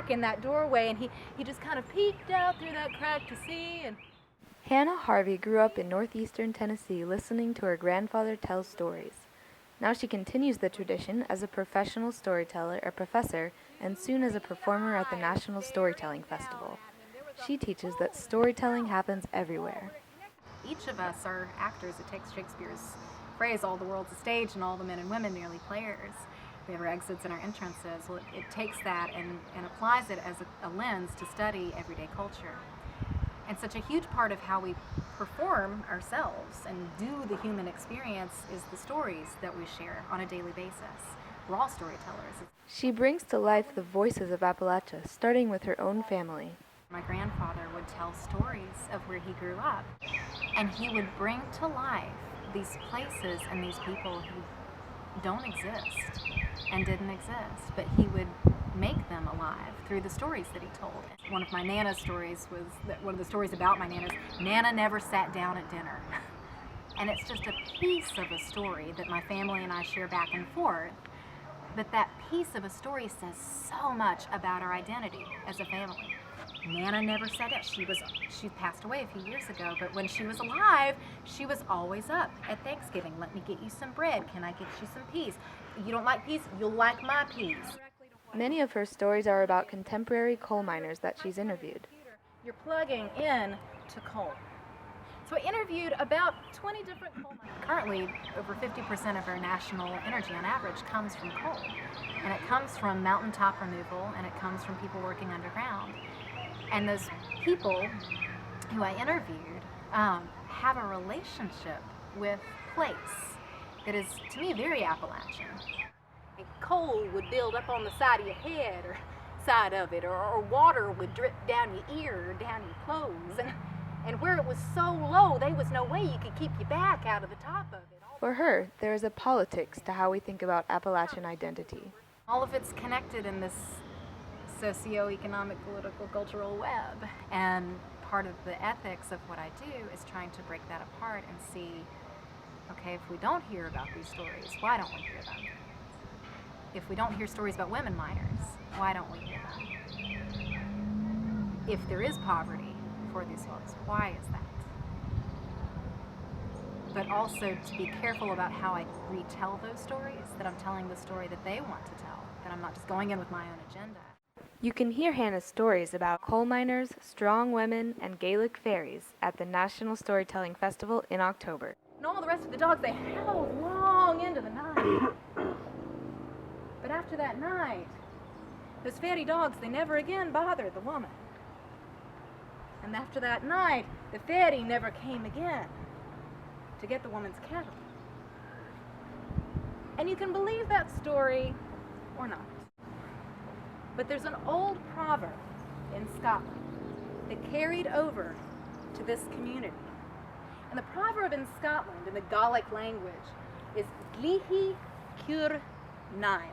crack in that doorway, and he just kind of peeked out through that crack to see. And Hannah Harvey grew up in northeastern Tennessee listening to her grandfather tell stories. Now she continues the tradition as a professional storyteller or professor and soon as a performer at the National Storytelling Festival. She teaches that storytelling happens everywhere. each of us are actors. It takes Shakespeare's phrase, all the world's a stage and all the men and women merely players. We have our exits and our entrances. Well, it takes that and applies it as a lens to study everyday culture. And such a huge part of how we perform ourselves and do the human experience is the stories that we share on a daily basis. We're all storytellers. She brings to life the voices of Appalachia, starting with her own family. My grandfather would tell stories of where he grew up, and he would bring to life these places and these people who don't exist and didn't exist, but he would make them alive through the stories that he told. One of my Nana's stories was, one of the stories about my Nana's, Nana never sat down at dinner. And it's just a piece of a story that my family and I share back and forth, but that piece of a story says so much about our identity as a family. Nana never sat down. She passed away a few years ago, but when she was alive, she was always up at Thanksgiving. Let me get you some bread. Can I get you some peas? You don't like peas? You'll like my peas. Many of her stories are about contemporary coal miners that she's interviewed. You're plugging in to coal. So I interviewed about 20 different coal miners. Currently, over 50% of our national energy on average comes from coal. And it comes from mountaintop removal, and it comes from people working underground. And those people who I interviewed have a relationship with place that is, to me, very Appalachian. Coal would build up on the side of your head or side of it, or water would drip down your ear or down your clothes. And where it was so low, there was no way you could keep your back out of the top of it. For her, there is a politics to how we think about Appalachian identity. All of it's connected in this socio-economic, political, cultural web. And part of the ethics of what I do is trying to break that apart and see, okay, if we don't hear about these stories, why don't we hear them? If we don't hear stories about women miners, why don't we hear them? If there is poverty for these folks, why is that? But also to be careful about how I retell those stories, that I'm telling the story that they want to tell, that I'm not just going in with my own agenda. You can hear Hannah's stories about coal miners, strong women, and Gaelic fairies at the National Storytelling Festival in October. And all the rest of the dogs, they howl long into the night. But after that night, those fairy dogs, they never again bothered the woman. And after that night, the fairy never came again to get the woman's cattle. And you can believe that story or not. But there's an old proverb in Scotland that carried over to this community. And the proverb in Scotland, in the Gaelic language, is Glihi Cur Naim.